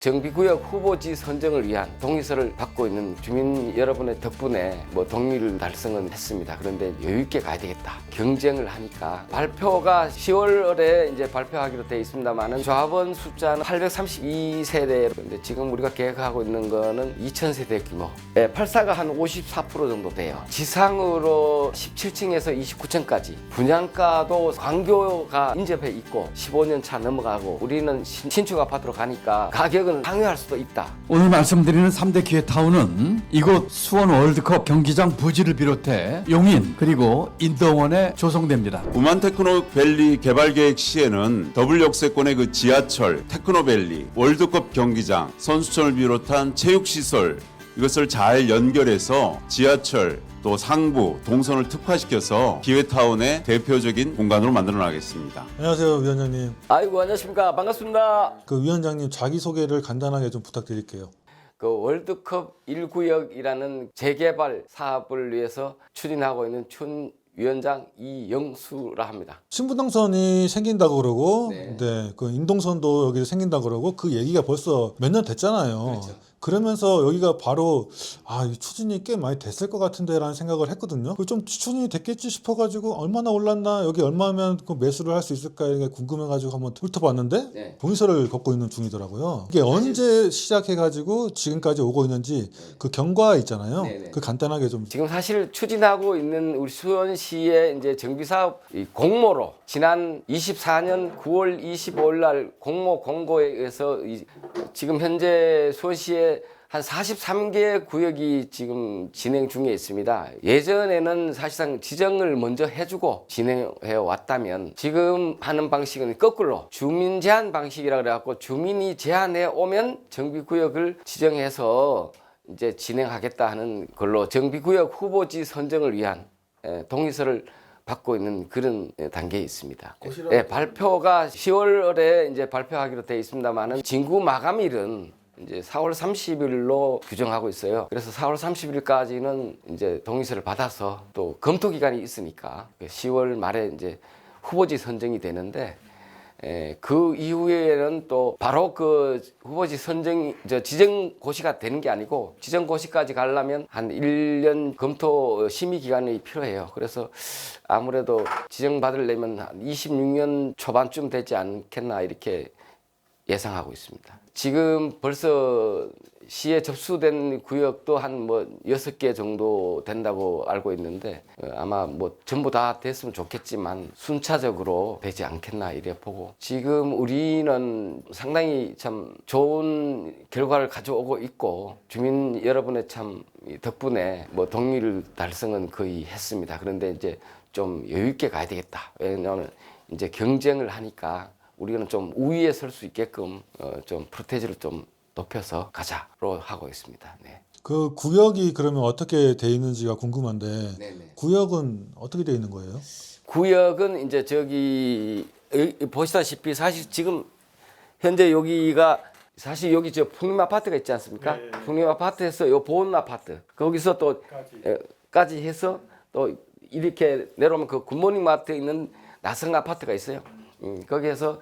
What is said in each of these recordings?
정비구역 후보지 선정을 위한 동의서를 받고 있는 주민 여러분의 덕분에 동의를 달성은 했습니다. 그런데 여유 있게 가야 되겠다. 경쟁을 하니까 발표가 10월에 이제 발표하기로 되어 있습니다만은 조합원 숫자는 832세대. 그런데 지금 우리가 계획하고 있는 거는 2000세대 규모. 8사가 한 54% 정도 돼요. 지상으로 17층에서 29층까지. 분양가도 광교가 인접해 있고 15년 차 넘어가고 우리는 신축 아파트로 가니까 가격은 상회할 수도 있다. 오늘 말씀드리는 3대 기회타운은 이곳 수원 월드컵 경기장 부지를 비롯해 용인 그리고 인동원에 조성됩니다. 우만 테크노밸리 개발계획 시에는 더블 역세권의 그 지하철, 테크노밸리, 월드컵 경기장, 선수촌을 비롯한 체육시설 이것을 잘 연결해서 지하철 또 상부, 동선을 특화시켜서 기회타운의 대표적인 공간으로 만들어 나가겠습니다. 안녕하세요, 위원장님. 아이고, 안녕하십니까. 반갑습니다. 그 위원장님 자기소개를 간단하게 좀 부탁드릴게요. 그 월드컵 1구역이라는 재개발 사업을 위해서 추진하고 있는 위원장 이영수라 합니다. 신분당선이 생긴다고 그러고, 네. 그 인동선도 여기 생긴다고 그러고 그 얘기가 벌써 몇 년 됐잖아요. 그렇죠. 그러면서 여기가 바로 이 추진이 꽤 많이 됐을 것 같은데라는 생각을 했거든요. 좀 추진이 됐겠지 싶어가지고 얼마나 올랐나 여기 얼마면 그 매수를 할 수 있을까 이게 궁금해가지고 한번 훑어봤는데 네. 동의서를 걷고 있는 중이더라고요. 이게 언제 시작해가지고 지금까지 오고 있는지 그 경과 있잖아요. 네네. 그 간단하게 좀. 지금 사실 추진하고 있는 우리 수원시의 이제 정비사업 공모로 지난 24년 9월 25일 날 공모 공고에 의해서 지금 현재 수원시에 한 43개 구역이 지금 진행 중에 있습니다. 예전에는 사실상 지정을 먼저 해주고 진행해 왔다면 지금 하는 방식은 거꾸로 주민 제한 방식이라 그래갖고 주민이 제한해 오면 정비구역을 지정해서 이제 진행하겠다 하는 걸로 정비구역 후보지 선정을 위한 동의서를 받고 있는 그런 단계에 있습니다. 발표가 10월에 이제 발표하기로 되어 있습니다만은 진구 마감일은 이제 4월 30일로 규정하고 있어요. 그래서 4월 30일까지는 이제 동의서를 받아서 또 검토 기간이 있으니까 10월 말에 이제 후보지 선정이 되는데 그 이후에는 또 바로 그 후보지 선정 지정 고시가 되는 게 아니고 지정 고시까지 가려면 한 1년 검토 심의 기간이 필요해요. 그래서 아무래도 지정 받으려면 한 26년 초반쯤 되지 않겠나 이렇게 예상하고 있습니다. 지금 벌써 시에 접수된 구역도 한 6개 정도 된다고 알고 있는데 아마 전부 다 됐으면 좋겠지만 순차적으로 되지 않겠나 이래 보고 지금 우리는 상당히 참 좋은 결과를 가져오고 있고 주민 여러분의 참 덕분에 동의를 달성은 거의 했습니다. 그런데 이제 좀 여유 있게 가야 되겠다. 왜냐하면 이제 경쟁을 하니까 우리는 좀 우위에 설 수 있게끔 좀 프로테이지를 좀 높여서 가자로 하고 있습니다. 네. 그 구역이 그러면 어떻게 돼 있는지가 궁금한데 네네. 구역은 어떻게 돼 있는 거예요? 구역은 이제 저기 보시다시피 사실 지금 현재 여기가 사실 여기 저 풍림 아파트가 있지 않습니까? 네. 풍림 아파트에서 요 보온 아파트 거기서 또까지 해서 또 이렇게 내려오면 그 굿모닝 마트에 있는 나성 아파트가 있어요. 거기에서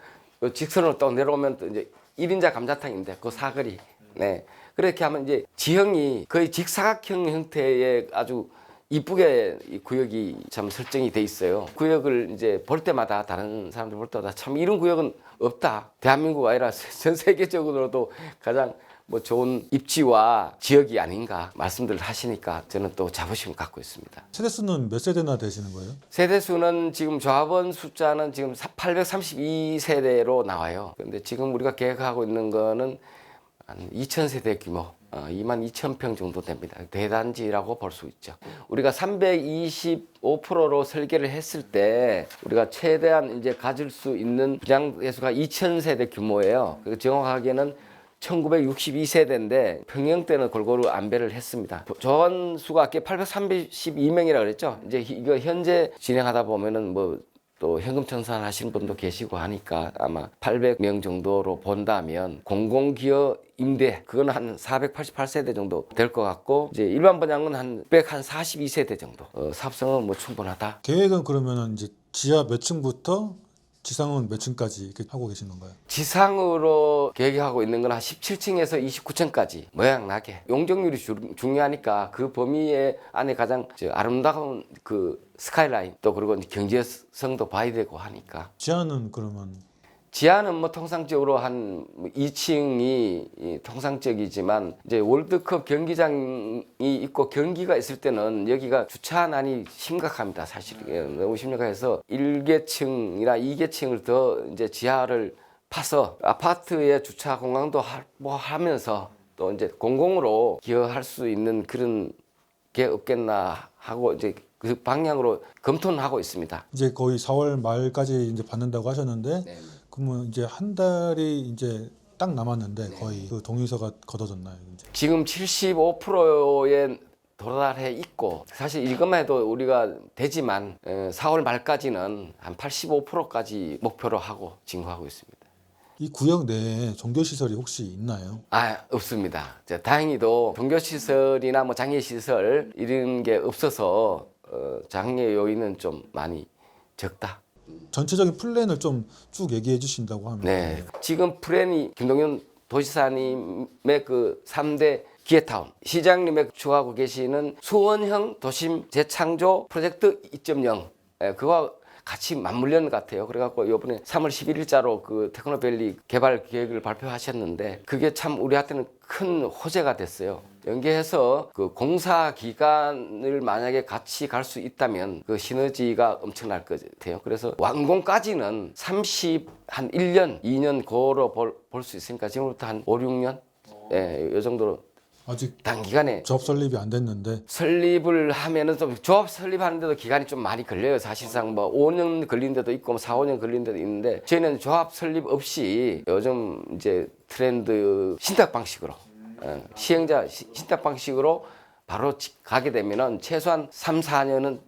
직선으로 또 내려오면 또 이제 1인자 감자탕인데 그 사거리. 네. 그렇게 하면 이제 지형이 거의 직사각형 형태의 아주 이쁘게 이 구역이 참 설정이 돼 있어요. 구역을 이제 볼 때마다 다른 사람들 볼 때마다 참 이런 구역은 없다. 대한민국 아니라 전 세계적으로도 가장 좋은 입지와 지역이 아닌가 말씀들 하시니까 저는 또 자부심을 갖고 있습니다. 세대수는 몇 세대나 되시는 거예요? 세대수는 지금 조합원 숫자는 지금 832세대로 나와요. 그런데 지금 우리가 계획하고 있는 거는 한 2000세대 규모, 22,000평 정도 됩니다. 대단지라고 볼 수 있죠. 우리가 325%로 설계를 했을 때 우리가 최대한 이제 가질 수 있는 분양 대수가 2000세대 규모예요. 정확하게는 1962세대인데 평형대는 골고루 안배를 했습니다. 조합원 수가 아까 832명이라고 그랬죠. 이제 이거 현재 진행하다 보면은 또 현금 청산하시는 분도 계시고 하니까 아마 800명 정도로 본다면 공공기업 임대 그건 한 488세대 정도 될 것 같고 이제 일반 분양은 한 142세대 정도. 사업성은 충분하다. 계획은 그러면은 이제 지하 몇 층부터 지상은 몇 층까지 이렇게 하고 계신 건가요? 지상으로 계획하고 있는 건 한 17층에서 29층까지 모양 나게 용적률이 중요하니까 그 범위 안에 가장 아름다운 그 스카이라인 또 그리고 경제성도 봐야 되고 하니까 지하는 그러면 지하는 뭐 통상적으로 한 2층이 통상적이지만 이제 월드컵 경기장이 있고 경기가 있을 때는 여기가 주차난이 심각합니다. 사실 너무 심각해서 1계층이나 2계층을 더 이제 지하를 파서 아파트의 주차 공간도 뭐 하면서 또 이제 공공으로 기여할 수 있는 그런 게 없겠나 하고 이제 그 방향으로 검토는 하고 있습니다. 이제 거의 4월 말까지 이제 받는다고 하셨는데 그러면 이제 한 달이 이제 딱 남았는데 거의 그 동의서가 걷어졌나요? 이제? 지금 75%에 도달해 있고 사실 이것만 해도 우리가 되지만 4월 말까지는 한 85%까지 목표로 하고 진행하고 있습니다. 이 구역 내에 종교시설이 혹시 있나요? 없습니다. 다행히도 종교시설이나 뭐 장애시설 이런 게 없어서 장애 요인은 좀 많이 적다. 전체적인 플랜을 좀 쭉 얘기해 주신다고 하면 네. 지금 플랜이 김동연 도지사님의 그 3대 기회타운, 시장님의 주하고 계시는 수원형 도심 재창조 프로젝트 2.0, 그거와 같이 맞물리는 것 같아요. 그래갖고 이번에 3월 11일자로 그 테크노밸리 개발 계획을 발표하셨는데 그게 참 우리한테는 큰 호재가 됐어요. 연계해서 그 공사 기간을 만약에 같이 갈 수 있다면 그 시너지가 엄청날 것 같아요. 그래서 완공까지는 한 1년, 2년 고로 볼 수 있으니까 지금부터 한 5, 6년? 예, 이 정도로 아직 단기간에 조합 설립이 안 됐는데 설립을 하면은 좀 조합 설립하는데도 기간이 좀 많이 걸려요. 사실상 뭐 5년 걸린 데도 있고 뭐 4, 5년 걸린 데도 있는데 저희는 조합 설립 없이 요즘 이제 트렌드 신탁 방식으로 시행자 신탁 방식으로 바로 가게 되면은 최소한 3, 4년은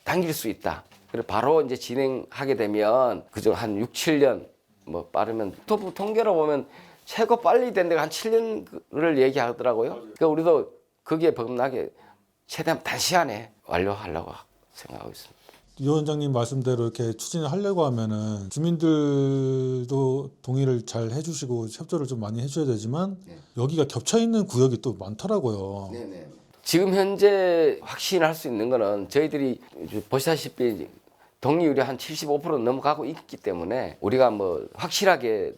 당길 수 있다. 그리고 바로 이제 진행하게 되면 그저 한 6, 7년 뭐 빠르면 또 통계로 보면 최고 빨리 된 데가 한 7년을 얘기하더라고요. 그러니까 우리도 거기에 범하게 최대한 단시간에 완료하려고 생각하고 있습니다. 이 원장님 말씀대로 이렇게 추진을 하려고 하면은 주민들도 동의를 잘 해주시고 협조를 좀 많이 해줘야 되지만 여기가 겹쳐 있는 구역이 또 많더라고요. 지금 현재 확신할 수 있는 거는 저희들이 보시다시피 동의율이 한 75% 넘어가고 있기 때문에 우리가 뭐 확실하게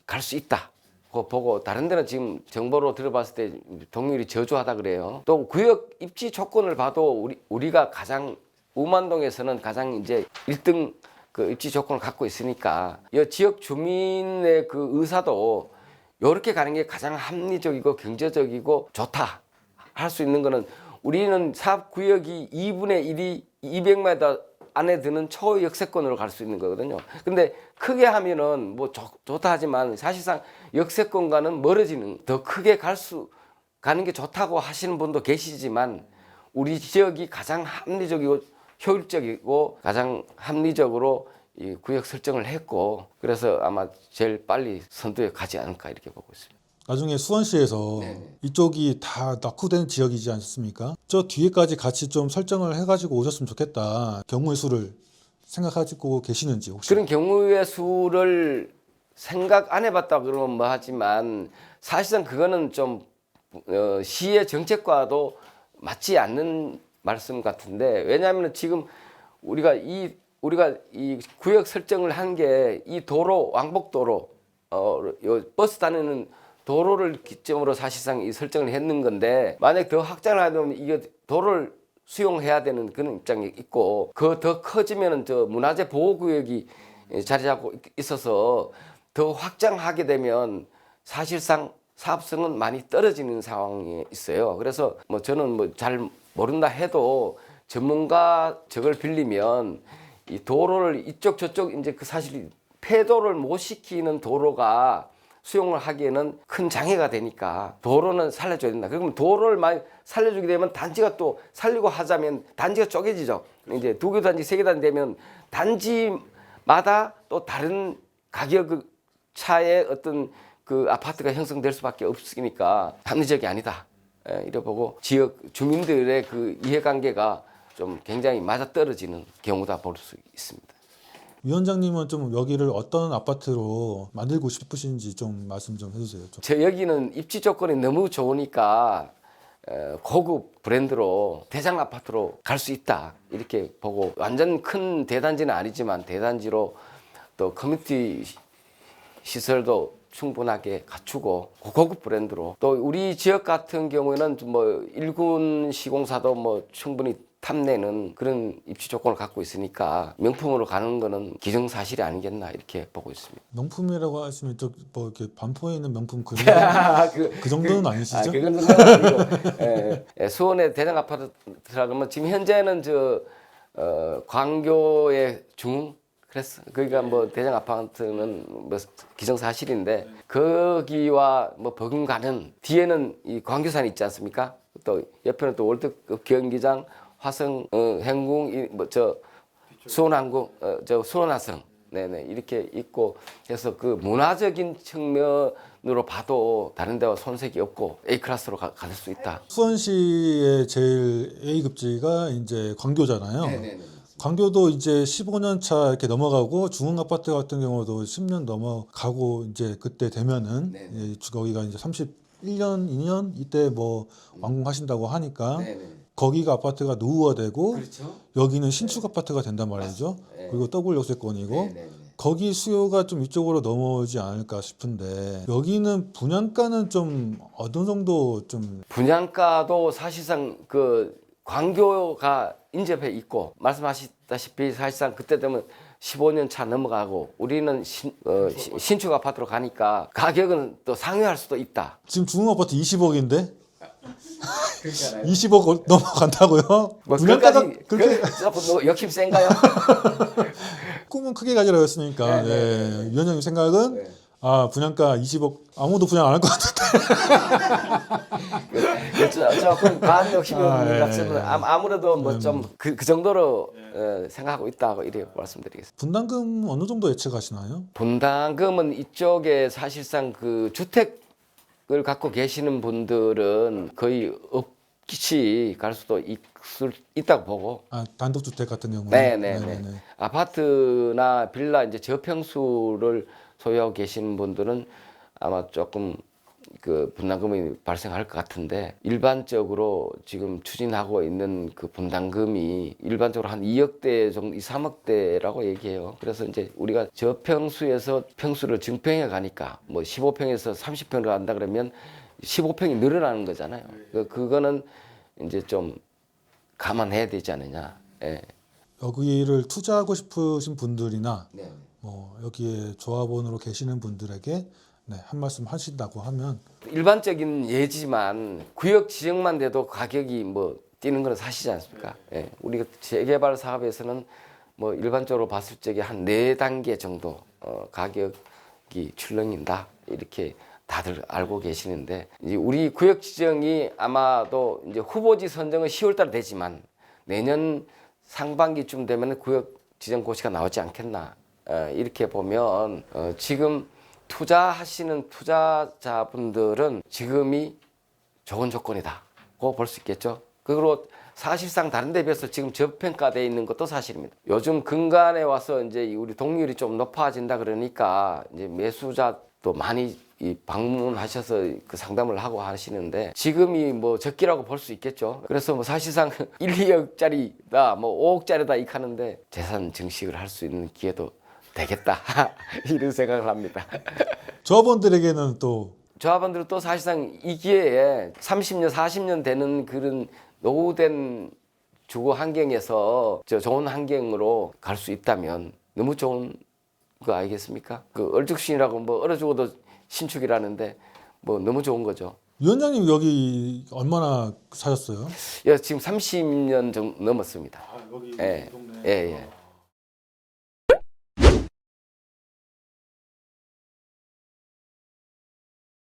갈 수 있다. 그거 보고 다른 데는 지금 정보로 들어봤을 때 동의율이 저조하다 그래요. 또 구역 입지 조건을 봐도 우리가 가장 우만동에서는 가장 이제 1등 그 입지 조건을 갖고 있으니까 이 지역 주민의 그 의사도 이렇게 가는 게 가장 합리적이고 경제적이고 좋다 할 수 있는 거는 우리는 사업 구역이 2분의 1이 200m 안에 드는 초역세권으로 갈 수 있는 거거든요. 근데 크게 하면은 뭐 좋다 하지만 사실상 역세권과는 멀어지는 더 크게 가는 게 좋다고 하시는 분도 계시지만 우리 지역이 가장 합리적이고 효율적이고 가장 합리적으로 이 구역 설정을 했고 그래서 아마 제일 빨리 선두에 가지 않을까 이렇게 보고 있습니다. 나중에 수원시에서 이쪽이 다 낙후된 지역이지 않습니까? 저 뒤에까지 같이 좀 설정을 해가지고 오셨으면 좋겠다. 경우의 수를 생각하고 계시는지 혹시? 그런 경우의 수를 생각 안 해봤다 그러면 뭐 하지만 사실상 그거는 좀 시의 정책과도 맞지 않는 말씀 같은데 왜냐하면 지금 우리가 이 구역 설정을 한 게 이 도로 왕복도로 요 버스 다니는 도로를 기점으로 사실상 이 설정을 했는 건데 만약 더 확장을 하면 이게 도로를 수용해야 되는 그런 입장이 있고 그 더 커지면은 저 문화재 보호구역이 자리 잡고 있어서 더 확장하게 되면 사실상 사업성은 많이 떨어지는 상황이 있어요. 그래서 뭐 저는 뭐 잘 모른다 해도 전문가 저걸 빌리면 이 도로를 이쪽 저쪽 이제 그 사실 폐도를 못 시키는 도로가 수용을 하기에는 큰 장애가 되니까 도로는 살려줘야 된다. 그러면 도로를 많이 살려주게 되면 단지가 또 살리고 하자면 단지가 쪼개지죠. 이제 2개 단지, 3개 단지 되면 단지마다 또 다른 가격 차의 어떤 그 아파트가 형성될 수밖에 없으니까 합리적이 아니다. 이래 보고 지역 주민들의 그 이해관계가 좀 굉장히 맞아떨어지는 경우다 볼 수 있습니다. 위원장님은 좀 여기를 어떤 아파트로 만들고 싶으신지 좀 말씀 좀 해주세요. 좀. 제 여기는 입지 조건이 너무 좋으니까 고급 브랜드로 대장 아파트로 갈 수 있다 이렇게 보고, 완전 큰 대단지는 아니지만 대단지로 또 커뮤니티 시설도 충분하게 갖추고 고급 브랜드로, 또 우리 지역 같은 경우에는 뭐 1군 시공사도 뭐 충분히 탐내는 그런 입지 조건을 갖고 있으니까 명품으로 가는 거는 기정사실이 아니겠나 이렇게 보고 있습니다. 명품이라고 하시면 뭐 이렇게 반포에 있는 명품 그 그 정도는 아니시죠? 그건 아니고 수원의 대장 아파트라 그러면 지금 현재는 광교의 중 그랬어. 그러니까 뭐 대장 아파트는 뭐 기정사실인데, 거기와 뭐 버금가는 뒤에는 이 광교산이 있지 않습니까? 또 옆에는 또 월드컵 경기장, 화성, 행궁, 수원항공, 수원화성, 네네 이렇게 있고 해서 그 문화적인 측면으로 봐도 다른 데와 손색이 없고 A 클래스로 갈 수 있다. 수원시의 제일 A급지가 이제 광교잖아요. 네네네. 광교도 이제 15년 차 이렇게 넘어가고, 중흥 아파트 같은 경우도 10년 넘어가고, 이제 그때 되면은 네네. 예, 거기가 이제 31년, 2년 이때 뭐 완공하신다고 하니까 네네. 거기가 아파트가 노후화되고 그렇죠. 여기는 신축 아파트가 된단 말이죠. 네. 그리고 더블 역세권이고 네네네. 거기 수요가 좀 이쪽으로 넘어오지 않을까 싶은데, 여기는 분양가는 좀 어느 정도 좀 분양가도 사실상 그 광교가 인접해 있고, 말씀하셨다시피 사실상 그때 되면 15년 차 넘어가고 우리는 신축 아파트로 가니까 가격은 또 상회할 수도 있다. 지금 중흥 아파트 20억인데 20억 넘어간다고요? 뭐 분양가가 그까지 그렇게 조금 욕심 센가요? 꿈은 크게 가지라고 했으니까. 네, 예. 위원장님 생각은 네. 아, 분양가 20억 아무도 분양 안 할 것 같은데. 조금 과한 욕심이 아, 없는 예, 것 같으면 예. 아무래도 뭐 좀 그 정도로 생각하고 있다고 이렇게 말씀드리겠습니다. 분담금 어느 정도 예측하시나요? 분담금은 이쪽에 사실상 그 주택을 갖고 계시는 분들은 거의 없이 갈 수도 있다고 보고. 아, 단독주택 같은 경우는. 네네네. 아파트나 빌라 이제 저평수를 소유하고 계시는 분들은 아마 조금 그 분담금이 발생할 것 같은데, 일반적으로 지금 추진하고 있는 그 분담금이 일반적으로 한 2억대 정도, 2, 3억대라고 얘기해요. 그래서 이제 우리가 저평수에서 평수를 증평해 가니까 뭐 15평에서 30평으로 간다 그러면 15평이 늘어나는 거잖아요. 그거는 이제 좀 감안해야 되지 않느냐. 예. 여기를 투자하고 싶으신 분들이나 네. 뭐 여기에 조합원으로 계시는 분들에게 네, 한 말씀 하신다고 하면, 일반적인 예지만 구역 지정만 돼도 가격이 뭐 뛰는 건 사실이지 않습니까? 예. 우리가 재개발 사업에서는 뭐 일반적으로 봤을 적에 한 4단계 정도 가격이 출렁인다 이렇게 다들 알고 계시는데, 이제 우리 구역 지정이 아마도 이제 후보지 선정은 10월달에 되지만 내년 상반기쯤 되면 구역 지정 고시가 나오지 않겠나. 이렇게 보면 지금 투자하시는 투자자분들은 지금이 좋은 조건이다고 볼 수 있겠죠. 그리고 사실상 다른 데 비해서 지금 저평가되어 있는 것도 사실입니다. 요즘 근간에 와서 이제 우리 동률이 좀 높아진다 그러니까 이제 매수자도 많이 방문하셔서 그 상담을 하고 하시는데, 지금이 뭐 적기라고 볼 수 있겠죠. 그래서 뭐 사실상 1, 2억짜리다 뭐 5억짜리다 이렇게 하는데 재산 증식을 할 수 있는 기회도 되겠다 이런 생각을 합니다. 조합원들에게는 또 조합원들은 또 사실상 이 기회에 30년, 40년 되는 그런 노후된 주거 환경에서 좋은 환경으로 갈 수 있다면 너무 좋은 거 아니겠습니까? 그 얼죽신이라고 뭐 얼어 죽어도 신축이라는데 뭐 너무 좋은 거죠. 위원장님 여기 얼마나 사셨어요? 예, 지금 30년 정도 넘었습니다. 예, 예, 예.